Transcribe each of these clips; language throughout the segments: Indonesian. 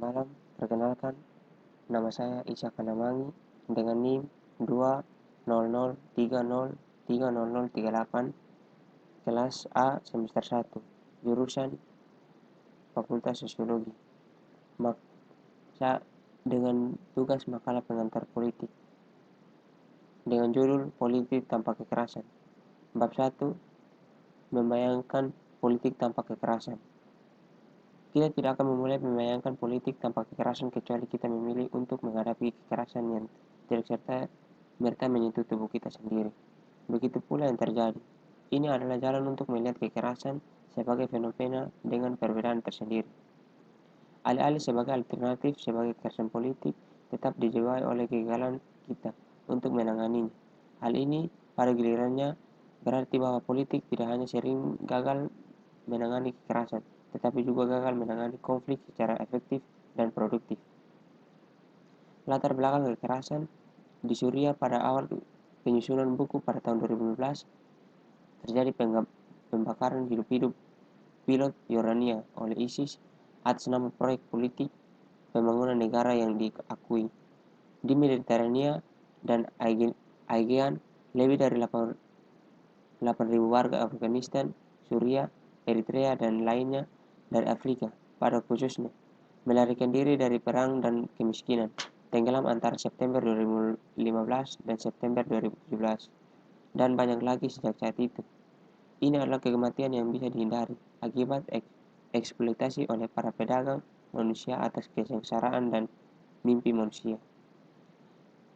malam. Perkenalkan, nama saya Ica Kanamangi dengan NIM 200303038, kelas A semester 1, jurusan Fakultas Sosiologi. Dengan tugas makalah pengantar politik dengan judul Politik Tanpa Kekerasan. Bab 1, membayangkan politik tanpa kekerasan. Kita tidak akan memulai membayangkan politik tanpa kekerasan kecuali kita memilih untuk menghadapi kekerasan yang tidak serta-merta menyentuh tubuh kita sendiri. Begitu pula yang terjadi. Ini adalah jalan untuk melihat kekerasan sebagai fenomena dengan perbedaan tersendiri. Alih-alih sebagai alternatif sebagai kekerasan politik, tetap dijiwai oleh kegagalan kita untuk menanganinya. Hal ini pada gilirannya berarti bahwa politik tidak hanya sering gagal menangani kekerasan, tetapi juga gagal menangani konflik secara efektif dan produktif. Latar belakang kekerasan di Suriah pada awal penyusunan buku pada tahun 2015, terjadi pembakaran hidup-hidup pilot Yordania oleh ISIS atas nama proyek politik pembangunan negara yang diakui. Di Mediterania dan Aegean, lebih dari 8.000 warga Afghanistan, Suriah, Eritrea, dan lainnya dari Afrika pada khususnya melarikan diri dari perang dan kemiskinan, tenggelam antara September 2015 dan September 2017, dan banyak lagi sejak saat itu. Ini adalah kematian yang bisa dihindari akibat eksploitasi oleh para pedagang manusia atas kesengsaraan dan mimpi manusia.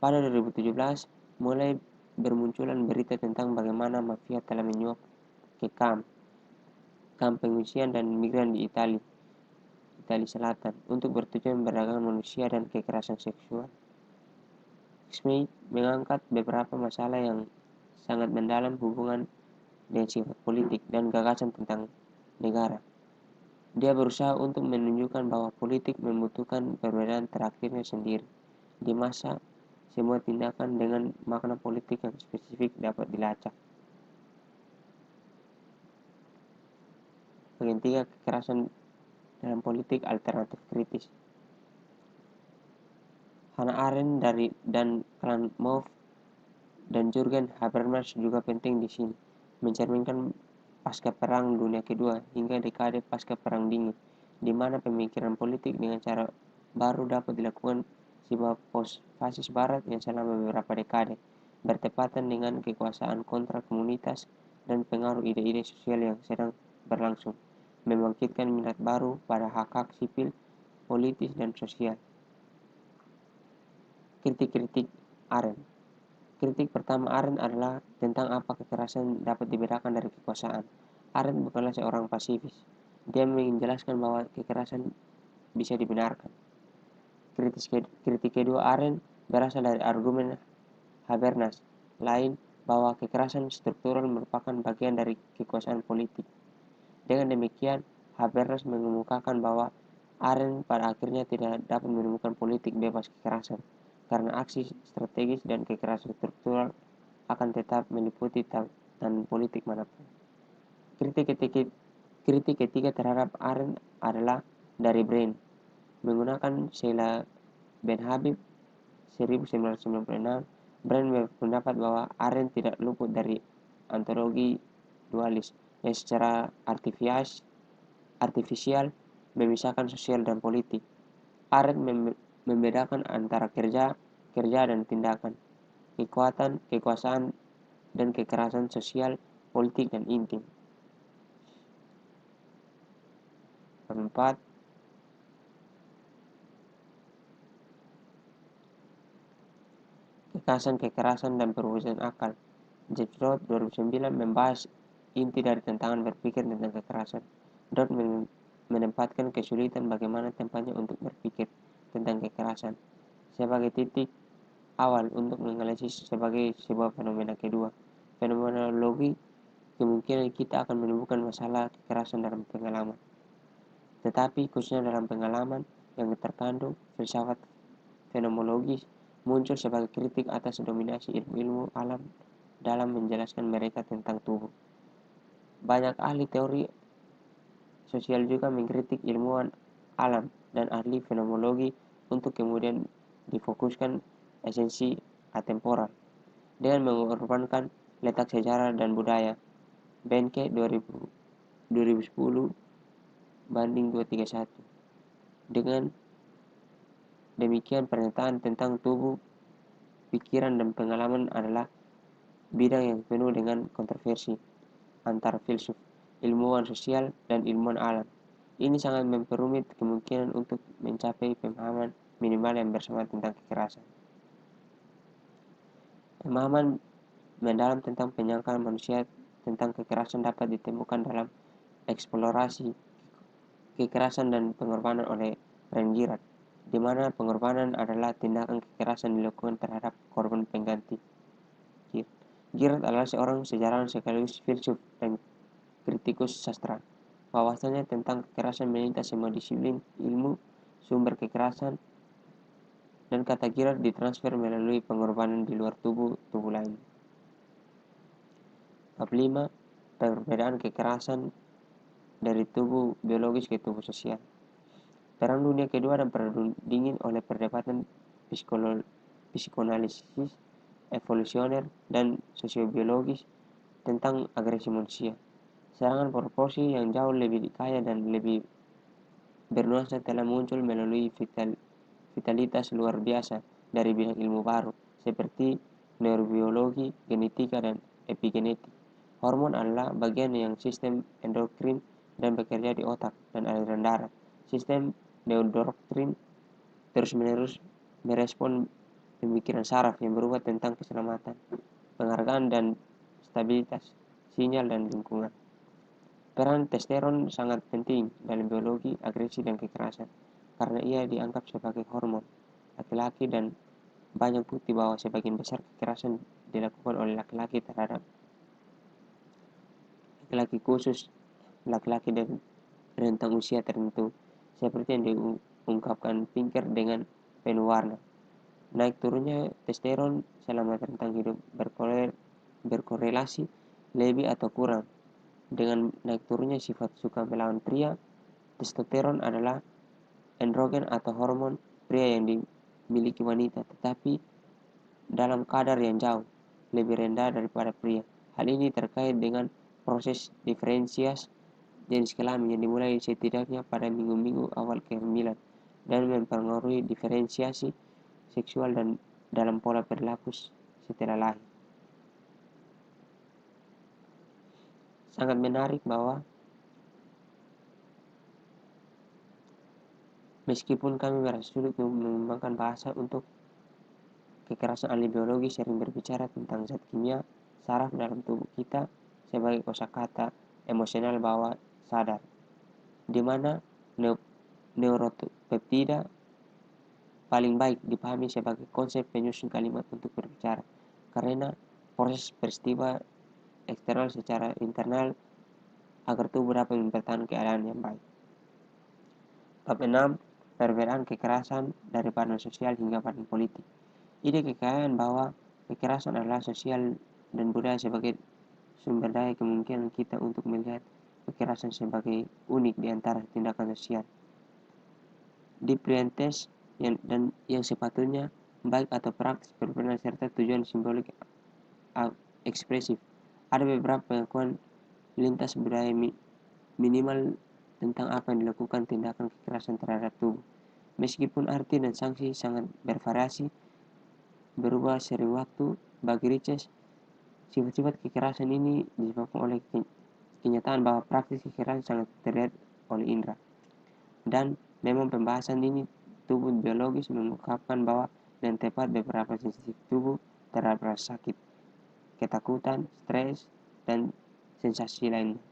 Pada 2017, mulai bermunculan berita tentang bagaimana mafia telah menyuap ke kamp pengungsian dan migran di Italia Selatan untuk bertujuan perdagangan manusia dan kekerasan seksual. Smith mengangkat beberapa masalah yang sangat mendalam hubungan dengan sifat politik dan gagasan tentang negara. Dia berusaha untuk menunjukkan bahwa politik membutuhkan perbedaan terakhirnya sendiri, di masa semua tindakan dengan makna politik yang spesifik dapat dilacak. Bagian 3, kekerasan dalam politik alternatif kritis. Hannah Arendt dan Karl Marx dan Jürgen Habermas juga penting di sini, mencerminkan pasca Perang Dunia Kedua hingga dekade pasca Perang Dingin, di mana pemikiran politik dengan cara baru dapat dilakukan sebuah fasis barat yang selama beberapa dekade bertepatan dengan kekuasaan kontra komunitas dan pengaruh ide-ide sosial yang sedang berlangsung, membangkitkan minat baru pada hak-hak sipil, politis, dan sosial. Kritik-kritik Arendt. Kritik pertama Arendt adalah tentang apa kekerasan dapat dibedakan dari kekuasaan. Arendt bukanlah seorang pasifis. Dia menjelaskan bahwa kekerasan bisa dibenarkan. Kritik kedua Arendt berasal dari argumen Habermas lain bahwa kekerasan struktural merupakan bagian dari kekuasaan politik. Dengan demikian, Habermas mengemukakan bahwa Arendt pada akhirnya tidak dapat menemukan politik bebas kekerasan, karena aksi strategis dan kekerasan struktural akan tetap meliputi tatanan politik manapun. Kritik ketiga terhadap Arendt adalah dari Brein, menggunakan Sheila Ben-Habib 1996. Brein berpendapat bahwa Arendt tidak luput dari ontologi dualis yang secara artifisial memisahkan sosial dan politik. Arendt membedakan antara kerja dan tindakan, kekuatan, kekuasaan, dan kekerasan sosial, politik, dan intim. 4. Kekerasan dan perwujudan akal. James Dodd 2009 membahas inti dari tantangan berpikir tentang kekerasan. Dodd menempatkan kesulitan bagaimana tempatnya untuk berpikir tentang kekerasan sebagai titik awal untuk menganalisis sebagai sebuah fenomena kedua. Fenomenologi kemungkinan kita akan menemukan masalah kekerasan dalam pengalaman, tetapi khususnya dalam pengalaman yang terkandung filsafat fenomenologis muncul sebagai kritik atas dominasi ilmu-ilmu alam dalam menjelaskan mereka tentang tubuh. Banyak ahli teori sosial juga mengkritik ilmuwan alam dan ahli fenomenologi untuk kemudian difokuskan esensi atemporal dengan mengorbankan letak sejarah dan budaya. Benke 2010 banding 231. Dengan demikian, pernyataan tentang tubuh, pikiran, dan pengalaman adalah bidang yang penuh dengan kontroversi antara filsuf, ilmuwan sosial, dan ilmuwan alam. Ini sangat memperumit kemungkinan untuk mencapai pemahaman minimal yang bersama tentang kekerasan. Pemahaman mendalam tentang penyangkal manusia tentang kekerasan dapat ditemukan dalam eksplorasi kekerasan dan pengorbanan oleh Ren Girard, di mana pengorbanan adalah tindakan kekerasan dilakukan terhadap korban pengganti. Girard adalah seorang sejarawan sekaligus filsuf dan kritikus sastra. Wawasannya tentang kekerasan melintas semua disiplin ilmu, sumber kekerasan, dan kata Girard ditransfer melalui pengorbanan di luar tubuh lain. Bab 5. Perbedaan kekerasan dari tubuh biologis ke tubuh sosial. Perang Dunia Kedua dan Perang Dingin oleh perdebatan psikoanalisis evolusioner dan sosiobiologis tentang agresi manusia. Serangan proporsi yang jauh lebih kaya dan lebih bernuansa telah muncul melalui vitalitas luar biasa dari bidang ilmu baru seperti neurobiologi, genetika, dan epigenetik. Hormon adalah bagian yang sistem endokrin dan bekerja di otak dan aliran darah. Sistem neurodoktrin terus-menerus merespon pemikiran saraf yang berubah tentang keselamatan, penghargaan, dan stabilitas, sinyal, dan lingkungan. Peran testosteron sangat penting dalam biologi agresi dan kekerasan, karena ia dianggap sebagai hormon laki-laki dan banyak bukti bahwa sebagian besar kekerasan dilakukan oleh laki-laki terhadap laki-laki, khusus laki-laki dan rentang usia tertentu, seperti yang diungkapkan Pinker dengan penuh warna. Naik turunnya testosteron selama rentang hidup berkorelasi lebih atau kurang dengan naik turunnya sifat suka melawan pria. Testosteron adalah androgen atau hormon pria yang dimiliki wanita, tetapi dalam kadar yang jauh lebih rendah daripada pria. Hal ini terkait dengan proses diferensiasi jenis kelamin yang dimulai setidaknya pada minggu-minggu awal kehamilan dan mempengaruhi diferensiasi seksual dan dalam pola perilaku setelah lahir. Sangat menarik bahwa meskipun kami merasa sulit mengembangkan bahasa untuk kekerasan, ahli biologi sering berbicara tentang zat kimia saraf dalam tubuh kita sebagai kosakata emosional bawah sadar, di mana neuropeptida paling baik dipahami sebagai konsep penyusun kalimat untuk berbicara, karena proses peristiwa eksternal secara internal agar tubuh dapat mempertahankan keadaan yang baik. Bab 6. Perbedaan kekerasan dari badan sosial hingga badan politik. Ide kekayaan bahwa kekerasan adalah sosial dan budaya sebagai sumber daya kemungkinan kita untuk melihat kekerasan sebagai unik di antara tindakan sosial. Differentes yang sepatutnya baik atau praktis berperan serta tujuan simbolik ekspresif. Ada beberapa pengakuan lintas budaya minimal tentang apa yang dilakukan tindakan kekerasan terhadap tubuh. Meskipun arti dan sanksi sangat bervariasi, berubah sering waktu, bagi Riches, sifat-sifat kekerasan ini disebabkan oleh kenyataan bahwa praktis kekerasan sangat terlihat oleh indera. Dan memang pembahasan ini tubuh biologis mengungkapkan bahwa dan tepat beberapa sensasi tubuh terhadap rasa sakit, ketakutan, stres, dan sensasi lainnya.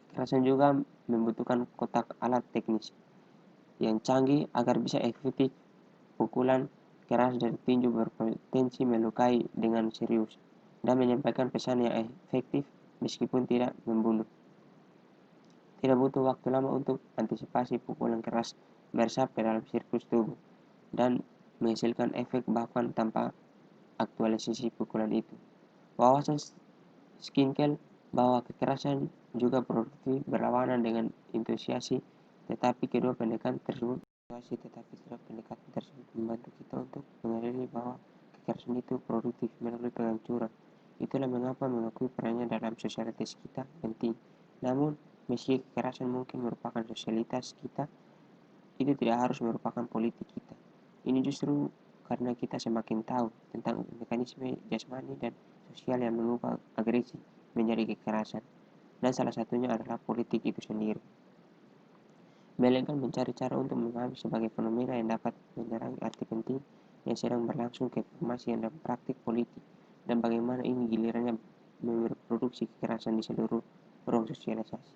Kekerasan juga membutuhkan kotak alat teknis yang canggih agar bisa efektif. Pukulan keras dari tinju berpotensi melukai dengan serius dan menyampaikan pesan yang efektif meskipun tidak membunuh. Tidak butuh waktu lama untuk antisipasi pukulan keras meresap ke dalam sirkus tubuh dan menghasilkan efek bahkan tanpa aktualisasi pukulan itu. Wawasan Skinkel bahwa kekerasan juga produktif berlawanan dengan intusiasi Tetapi kedua pendekatan tersebut tetapi setiap pendekatan tersebut membantu kita untuk mengenali bahwa kekerasan itu produktif melalui penghancuran. Itulah mengapa mengakui perannya dalam sosialitas kita penting. Namun, meski kekerasan mungkin merupakan sosialitas kita, itu tidak harus merupakan politik kita. Ini justru karena kita semakin tahu tentang mekanisme jasmani dan sosial yang mengubah agresi menjadi kekerasan. Dan salah satunya adalah politik itu sendiri. Melainkan mencari cara untuk memahami sebagai fenomena yang dapat menerangi arti penting yang sedang berlangsung keformasian dan praktik politik, dan bagaimana ini gilirannya memproduksi kekerasan di seluruh ruang sosialisasi,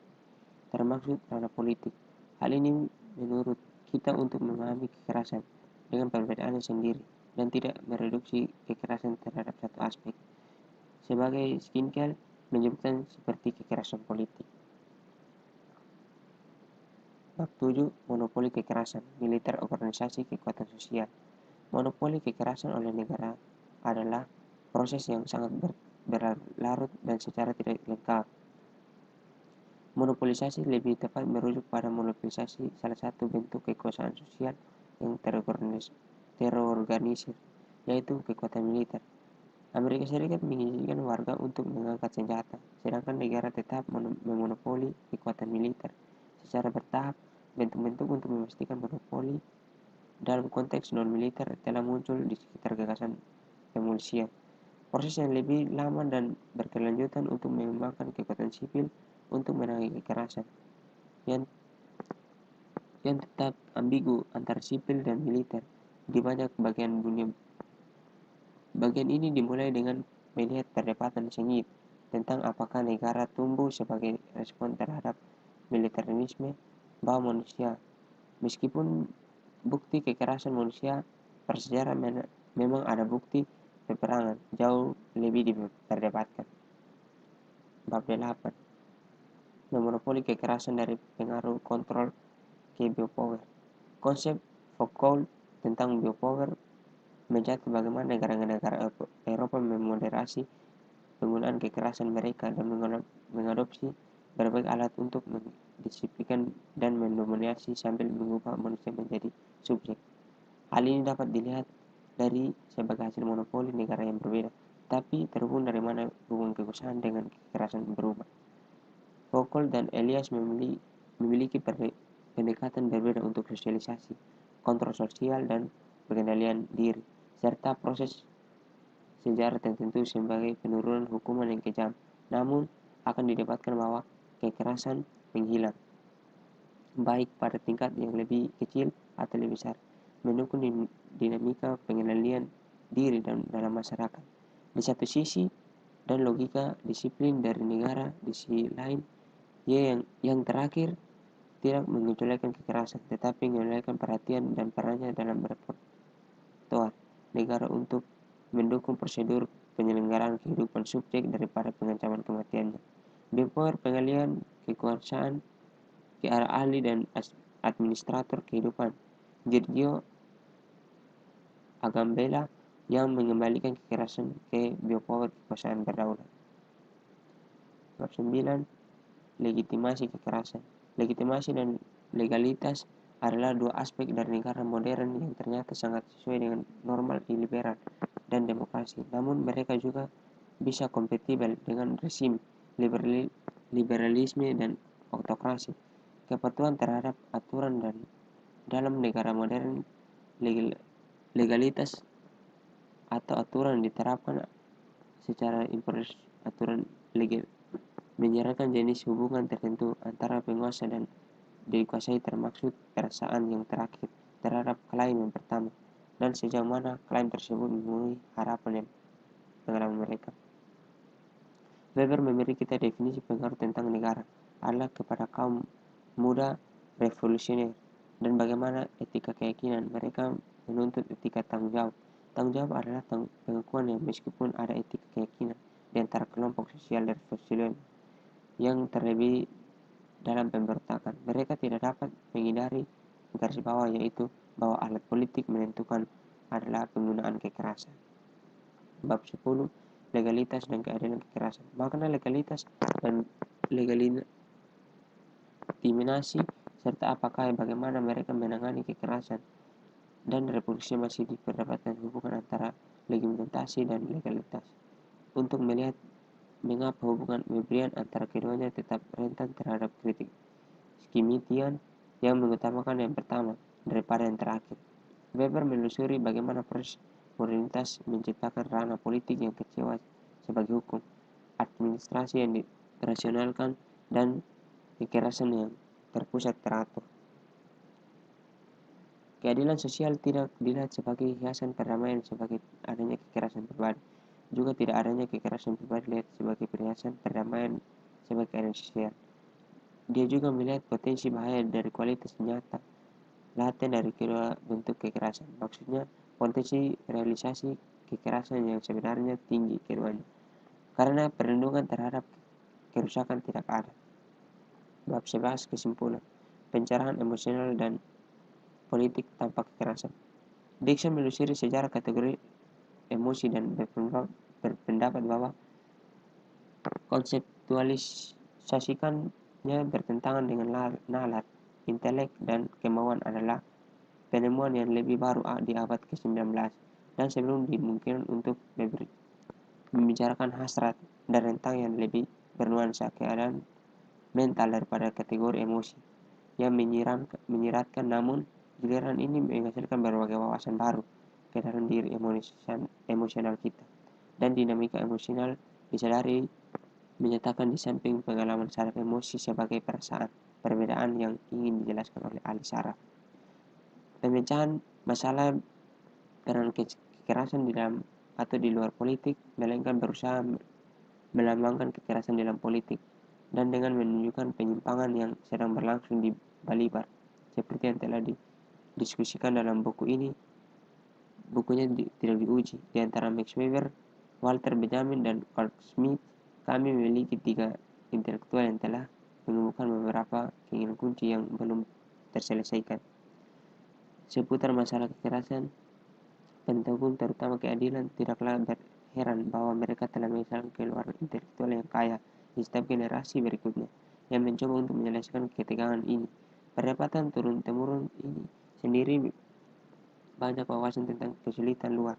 termasuk ranah politik. Hal ini menurut kita untuk memahami kekerasan dengan perbedaannya sendiri dan tidak mereduksi kekerasan terhadap satu aspek. Sebagai Skinkel menyebutkan seperti kekerasan politik. Bab 7. Monopoli kekerasan, militer organisasi kekuatan sosial. Monopoli kekerasan oleh negara adalah proses yang sangat berlarut dan secara tidak lengkap. Monopolisasi lebih tepat merujuk pada monopolisasi salah satu bentuk kekuasaan sosial yang terorganisir, yaitu kekuatan militer. Amerika Serikat mengizinkan warga untuk mengangkat senjata, sedangkan negara tetap memonopoli kekuatan militer. Secara bertahap, bentuk-bentuk untuk memastikan monopoli dalam konteks non-militer telah muncul di sekitar gagasan pemolisian. Proses yang lebih lama dan berkelanjutan untuk mengembangkan kekuatan sipil untuk menangani kekerasan yang tetap ambigu antara sipil dan militer di banyak bagian dunia. Bagian ini dimulai dengan melihat perdebatan sengit tentang apakah negara tumbuh sebagai respon terhadap militerisme bawah manusia. Meskipun bukti kekerasan manusia bersejarah memang ada bukti peperangan jauh lebih diperdebatkan. Bab 8. Memonopoli kekerasan dari pengaruh kontrol ke biopower. Konsep Foucault tentang biopower mencatat bagaimana negara-negara Eropa memoderasi penggunaan kekerasan mereka dan mengadopsi berbagai alat untuk mendisiplinkan dan mendominasi sambil mengubah manusia menjadi subjek. Hal ini dapat dilihat dari sebagai hasil monopoli negara yang berbeda, tapi terhubung dari mana hubungan kekuasaan dengan kekerasan berubah. Foucault dan Elias memiliki pendekatan berbeda untuk sosialisasi, kontrol sosial, dan pengendalian diri, serta proses sejarah tertentu sebagai penurunan hukuman yang kejam. Namun, akan didebatkan bahwa kekerasan menghilang, baik pada tingkat yang lebih kecil atau lebih besar, mendukung dinamika pengendalian diri dalam masyarakat. Di satu sisi, dan logika disiplin dari negara di sisi lain, yang terakhir tidak mengecualikan kekerasan, tetapi mengecualikan perhatian dan perannya dalam repertoar negara untuk mendukung prosedur penyelenggaraan kehidupan subjek daripada pengancaman kematiannya. Biopower pengalihan kekuasaan ke arah ahli dan administrator kehidupan, Giorgio Agamben, yang mengembalikan kekerasan ke biopower kekuasaan berdaulat. Bab 9. Legitimasi kekerasan. Legitimasi dan legalitas adalah dua aspek dari negara modern yang ternyata sangat sesuai dengan normal liberal dan demokrasi. Namun mereka juga bisa kompatibel dengan rezim liberalisme dan autokrasi. Kepatuhan terhadap aturan dan dalam negara modern, legalitas atau aturan diterapkan secara impuls. Aturan legal menyarankan jenis hubungan tertentu antara penguasa dan dikuasai, termaksud perasaan yang terakhir terhadap klaim yang pertama dan sejauh mana klaim tersebut memenuhi harapan dan pengalaman mereka. Weber memberi kita definisi pengaruh tentang negara adalah kepada kaum muda revolusioner dan bagaimana etika keyakinan mereka menuntut etika tanggung jawab. Tanggung jawab adalah pengakuan yang meskipun ada etika keyakinan di antara kelompok sosial revolusioner yang terlebih dalam pemberontakan, mereka tidak dapat menghindari garis bawah, yaitu bahwa alat politik menentukan adalah penggunaan kekerasan. Bab 10. Legalitas dan keadilan kekerasan. Makna legalitas dan legitimasi serta apakah bagaimana mereka menangani kekerasan dan reproduksi masih diperdebatkan hubungan antara legitimasi dan legalitas. Untuk melihat mengapa hubungan pemberian antara keduanya tetap rentan terhadap kritik, Schmidian yang mengutamakan yang pertama daripada yang terakhir. Weber menelusuri bagaimana proses modernitas menciptakan ranah politik yang kecewa sebagai hukum, administrasi yang dirasionalkan, dan kekerasan yang terpusat teratur. Keadilan sosial tidak dilihat sebagai hiasan perdamaian sebagai adanya kekerasan pribadi. Juga tidak adanya kekerasan pribadi dilihat sebagai perhiasan perdamaian sebagai keadilan sosial. Dia juga melihat potensi bahaya dari kualitas nyata laten dari kedua bentuk kekerasan. Maksudnya potensi realisasi kekerasan yang sebenarnya tinggi keduanya. Karena perlindungan terhadap kerusakan tidak ada. Bab 11 kesimpulan. Pencerahan emosional dan politik tanpa kekerasan. Dixon menelusuri sejarah kategori emosi dan berpendapat bahwa konseptualisasikannya bertentangan dengan nalar, intelek, dan kemauan adalah penemuan yang lebih baru di abad ke-19 dan sebelum dimungkinkan untuk membicarakan hasrat dan rentang yang lebih bernuansa keadaan mental daripada kategori emosi yang menyiratkan, namun giliran ini menghasilkan berbagai wawasan baru ke dalam diri emosional kita, dan dinamika emosional disadari menyatakan di samping pengalaman saraf emosi sebagai perasaan perbedaan yang ingin dijelaskan oleh ahli saraf. Pemecahan masalah peran kekerasan di dalam atau di luar politik, melainkan berusaha melambangkan kekerasan dalam politik dan dengan menunjukkan penyimpangan yang sedang berlangsung di Balibar, seperti yang telah didiskusikan dalam buku ini. Bukunya tidak diuji. Di antara Max Weber, Walter Benjamin, dan Carl Schmitt, kami memiliki 3 intelektual yang telah menemukan beberapa keinginan kunci yang belum terselesaikan seputar masalah kekerasan, penghukum terutama keadilan. Tidaklah berheran bahwa mereka telah menyesalkan keluaran intelektual yang kaya di setiap generasi berikutnya yang mencoba untuk menyelesaikan ketegangan ini. Perdebatan turun-temurun ini sendiri banyak wawasan tentang kesulitan luar,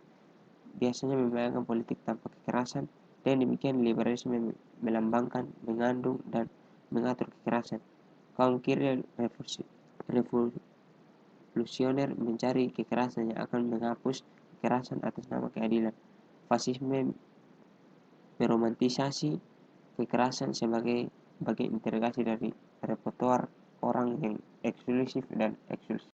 biasanya membayangkan politik tanpa kekerasan, dan demikian liberalisme melambangkan, mengandung, dan mengatur kekerasan. Kaum kiri revolusioner mencari kekerasan yang akan menghapus kekerasan atas nama keadilan. Fasisme meromantisasi kekerasan sebagai bagian integrasi dari repertoar orang yang eksklusif dan eksklusif.